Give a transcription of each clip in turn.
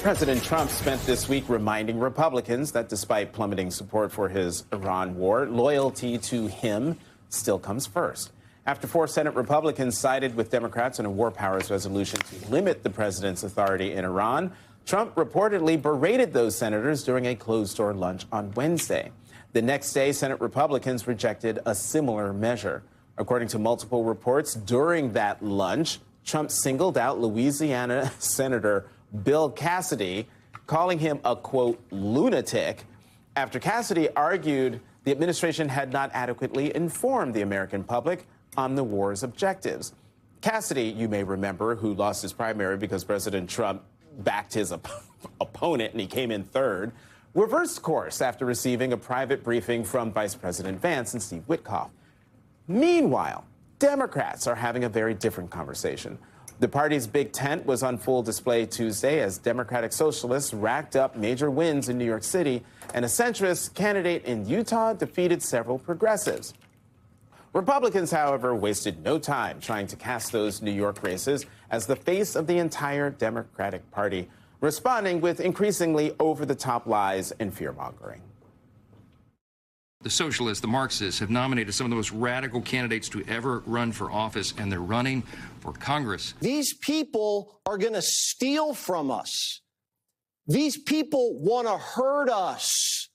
President Trump spent this week reminding Republicans that despite plummeting support for his Iran war, loyalty to him still comes first. After 4 Senate Republicans sided with Democrats on a war powers resolution to limit the president's authority in Iran, Trump reportedly berated those senators during a closed-door lunch on Wednesday. The next day, Senate Republicans rejected a similar measure. According to multiple reports, during that lunch, Trump singled out Louisiana Senator Bill Cassidy, calling him a, quote, lunatic, after Cassidy argued the administration had not adequately informed the American public on the war's objectives. Cassidy, you may remember, who lost his primary because President Trump backed his opponent and he came in third, reversed course after receiving a private briefing from Vice President Vance and Steve Witkoff. Meanwhile, Democrats are having a very different conversation. The party's big tent was on full display Tuesday as Democratic Socialists racked up major wins in New York City, and a centrist candidate in Utah defeated several progressives. Republicans, however, wasted no time trying to cast those New York races as the face of the entire Democratic Party, responding with increasingly over-the-top lies and fear-mongering. The socialists, the Marxists, have nominated some of the most radical candidates to ever run for office, and they're running for Congress. These people are going to steal from us. These people want to hurt us.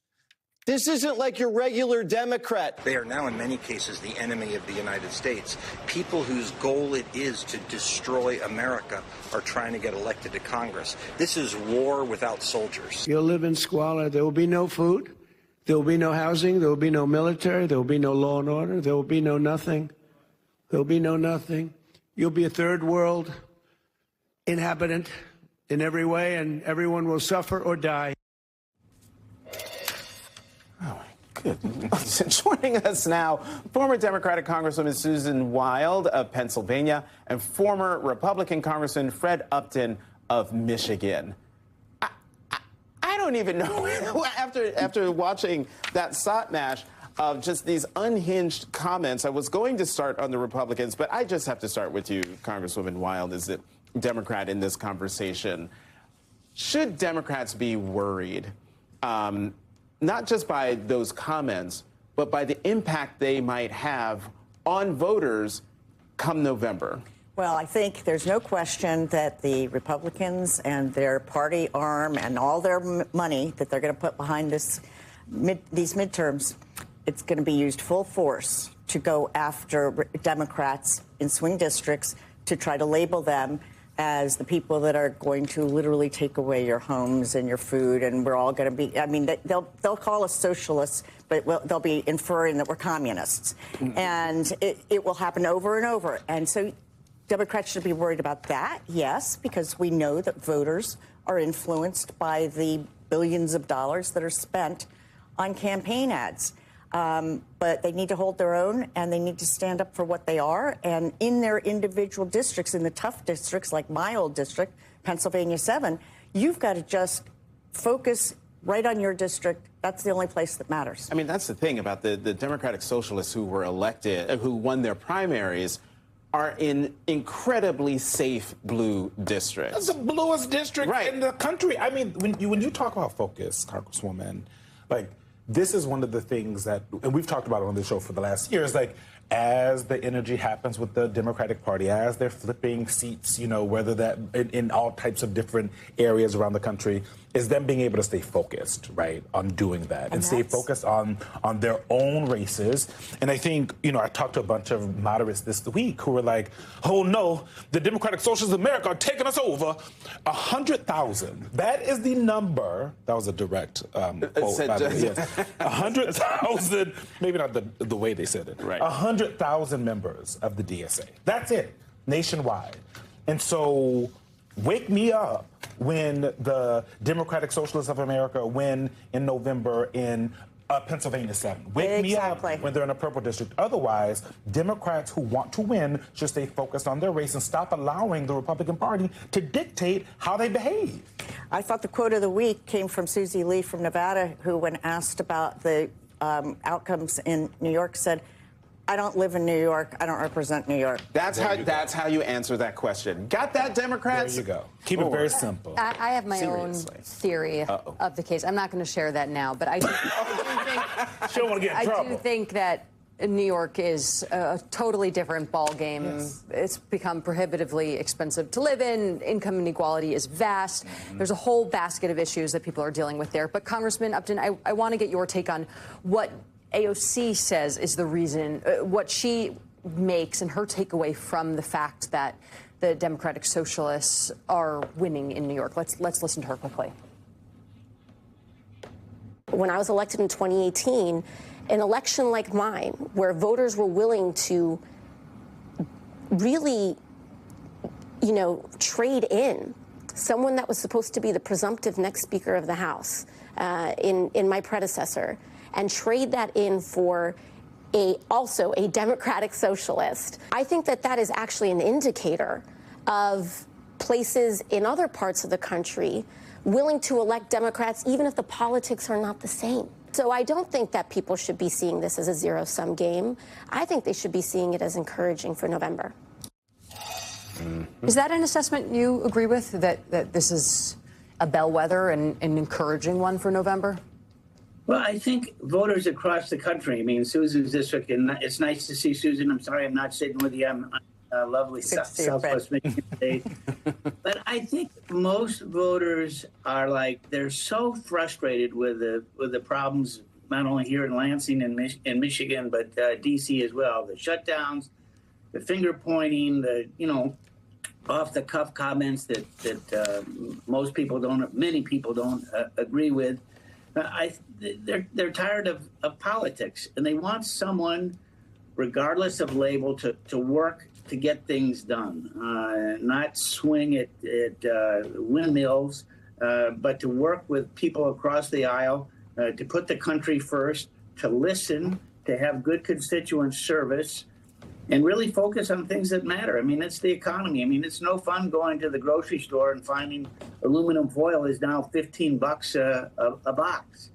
This isn't like your regular Democrat. They are now, in many cases, the enemy of the United States. People whose goal it is to destroy America are trying to get elected to Congress. This is war without soldiers. You'll live in squalor. There will be no food. There will be no housing. There will be no military. There will be no law and order. There will be no nothing. There will be no nothing. You'll be a third world inhabitant in every way, and everyone will suffer or die. Oh, my goodness. Joining us now, former Democratic Congresswoman Susan Wild of Pennsylvania and former Republican Congressman Fred Upton of Michigan. I don't even know, after watching that SOT-mash of just these unhinged comments, I was going to start on the Republicans, but I just have to start with you, Congresswoman Wild, as the Democrat in this conversation. Should Democrats be worried, not just by those comments, but by the impact they might have on voters come November? Well, I think there's no question that the Republicans and their party arm and all their money that they're going to put behind these midterms, it's going to be used full force to go after Democrats in swing districts to try to label them as the people that are going to literally take away your homes and your food, and we're all going to be, I mean, they'll call us socialists, but they'll be inferring that we're communists. Mm-hmm. And it will happen over and over. And so Democrats should be worried about that, yes, because we know that voters are influenced by the billions of dollars that are spent on campaign ads. But they need to hold their own, and they need to stand up for what they are. And in their individual districts, in the tough districts, like my old district, Pennsylvania 7, you've got to just focus right on your district. That's the only place that matters. I mean, that's the thing about the Democratic Socialists who were elected, who won their primaries, are in incredibly safe blue districts. That's the bluest district right in the country. I mean, when you talk about focus, Congresswoman, like, this is one of the things that, and we've talked about it on the show for the last years, like, as the energy happens with the Democratic Party, as they're flipping seats, you know, whether that in all types of different areas around the country, is them being able to stay focused, right, on doing that and stay focused on their own races. And I think, you know, I talked to a bunch of moderates this week who were like, oh, no, the Democratic Socialists of America are taking us over. 100,000. That is the number. That was a direct quote. 100,000, maybe not the way they said it. Right. 100,000 members of the DSA. That's it, nationwide. And so wake me up when the Democratic Socialists of America win in November in Pennsylvania 7. Wake me up when they're in a purple district. Otherwise, Democrats who want to win should stay focused on their race and stop allowing the Republican Party to dictate how they behave. I thought the quote of the week came from Susie Lee from Nevada, who, when asked about the outcomes in New York, said, I don't live in New York. I don't represent New York. That's how you answer that question. Got that, Democrats? There you go. Keep it very simple. I have my Seriously. own theory of the case. I'm not going to share that now, but I do think, She don't want to get in I trouble. do think that New York is a totally different ball game. Yes. It's become prohibitively expensive to live in. Income inequality is vast. There's a whole basket of issues that people are dealing with there. But Congressman Upton, I want to get your take on what AOC says is the reason, what she makes and her takeaway from the fact that the Democratic Socialists are winning in New York. Let's listen to her quickly. When I was elected in 2018, an election like mine, where voters were willing to really, trade in someone that was supposed to be the presumptive next Speaker of the House in my predecessor, and trade that in for also a Democratic Socialist, I think that is actually an indicator of places in other parts of the country willing to elect Democrats, even if the politics are not the same. So I don't think that people should be seeing this as a zero-sum game. I think they should be seeing it as encouraging for November. Is that an assessment you agree with, that this is a bellwether and an encouraging one for November? Well, I think voters across the country, I mean, Susan's district, and it's nice to see Susan. I'm sorry I'm not sitting with you. I'm lovely Southwest Michigan State. But I think most voters are they're so frustrated with the problems, not only here in Lansing and Michigan, but D.C. as well. The shutdowns, the finger pointing, the, off the cuff comments that many people don't agree with. They're tired of politics, and they want someone, regardless of label, to work to get things done, not swing at windmills, but to work with people across the aisle, to put the country first, to listen, to have good constituent service, and really focus on things that matter. I mean, it's the economy. I mean, it's no fun going to the grocery store and finding aluminum foil is now $15 a box.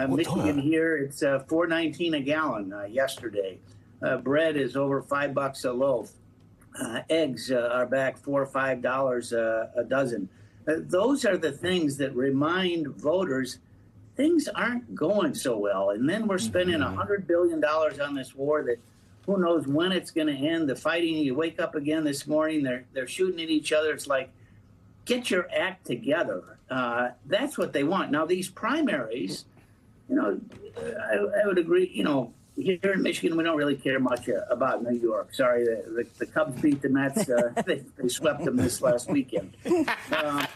Michigan here, it's $4.19 a gallon yesterday. Bread is over $5 a loaf. Eggs are back $4 or $5 a dozen. Those are the things that remind voters things aren't going so well. And then we're spending $100 billion on this war that who knows when it's going to end. The fighting, you wake up again this morning, they're shooting at each other. It's like, get your act together. That's what they want. Now, these primaries, I would agree, here in Michigan, we don't really care much about New York. Sorry, the Cubs beat the Mets. They swept them this last weekend. But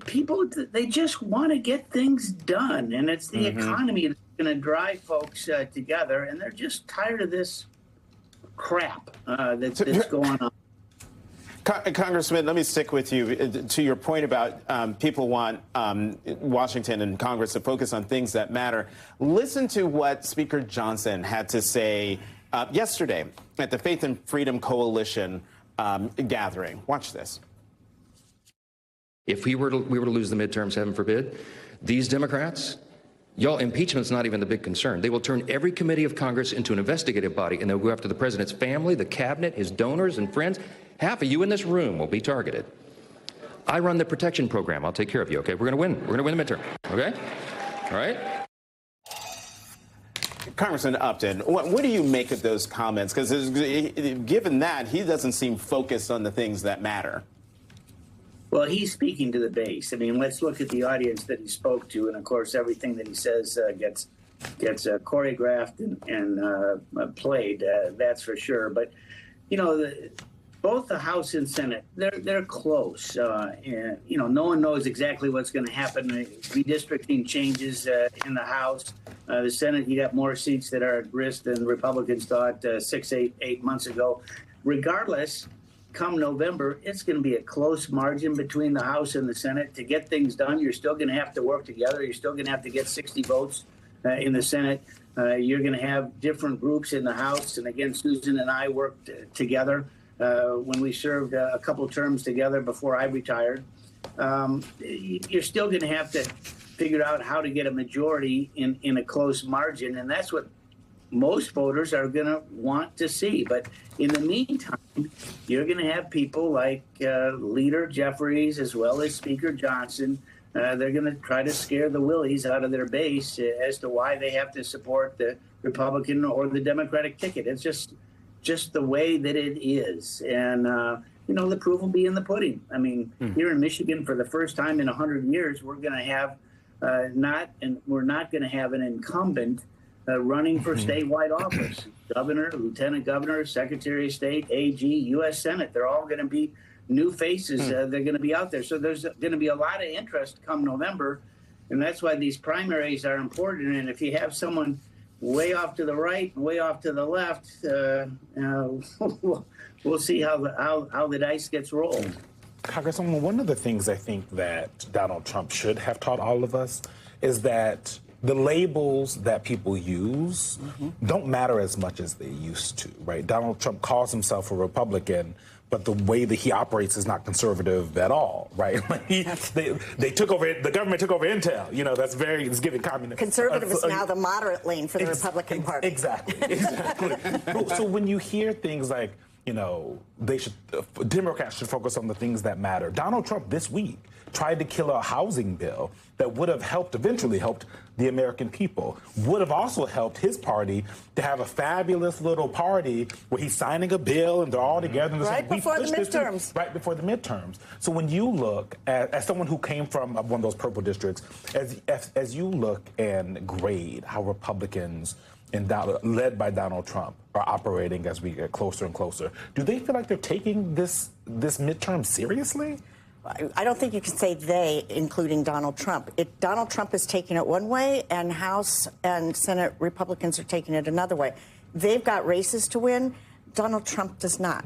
people, they just want to get things done, and it's the economy that's going to drive folks together, and they're just tired of this crap that's going on. Congressman, let me stick with you. To your point about people want Washington and Congress to focus on things that matter. Listen to what Speaker Johnson had to say yesterday at the Faith and Freedom Coalition gathering. Watch this. If we were to lose the midterms, heaven forbid, these Democrats, y'all, impeachment's not even the big concern. They will turn every committee of Congress into an investigative body, and they'll go after the president's family, the cabinet, his donors and friends. Half of you in this room will be targeted. I run the protection program. I'll take care of you, okay? We're going to win. We're going to win the midterm, okay? All right? Congressman Upton, what do you make of those comments? Because given that, he doesn't seem focused on the things that matter. Well, he's speaking to the base. I mean, let's look at the audience that he spoke to. And, of course, everything that he says gets choreographed and played, that's for sure. But, both the House and Senate, they're close. And, no one knows exactly what's going to happen. Redistricting changes in the House. The Senate, you got more seats that are at risk than Republicans thought 8 months ago. Regardless, come November, it's going to be a close margin between the House and the Senate. To get things done, you're still going to have to work together. You're still going to have to get 60 votes in the Senate. You're going to have different groups in the House. And again, Susan and I worked together when we served a couple terms together before I retired. You're still going to have to figured out how to get a majority in a close margin, and that's what most voters are going to want to see. But in the meantime, you're going to have people like Leader Jeffries as well as Speaker Johnson. They're going to try to scare the willies out of their base as to why they have to support the Republican or the Democratic ticket. It's just the way that it is. And, the proof will be in the pudding. I mean, here in Michigan, for the first time in 100 years, we're going to have we're not going to have an incumbent running for statewide office. Governor, lieutenant governor, secretary of state, AG, U.S. Senate, they're all going to be new faces. They're going to be out there. So there's going to be a lot of interest come November. And that's why these primaries are important. And if you have someone way off to the right, way off to the left, we'll see how the dice gets rolled. Congresswoman, one of the things I think that Donald Trump should have taught all of us is that the labels that people use don't matter as much as they used to, right? Donald Trump calls himself a Republican, but the way that he operates is not conservative at all, right? They took over, the government took over Intel. It's giving communist. Conservative is now the moderate lane for the Republican Party. Exactly. So when you hear things like, Democrats should focus on the things that matter. Donald Trump this week tried to kill a housing bill that would have eventually helped the American people, would have also helped his party to have a fabulous little party where he's signing a bill and they're all together. And right before the midterms. Right before the midterms. So when you look as someone who came from one of those purple districts, as you look and grade how Republicans led by Donald Trump are operating as we get closer and closer, do they feel like they're taking this midterm seriously? I don't think you can say they, including Donald Trump. Donald Trump is taking it one way, and House and Senate Republicans are taking it another way. They've got races to win. Donald Trump does not.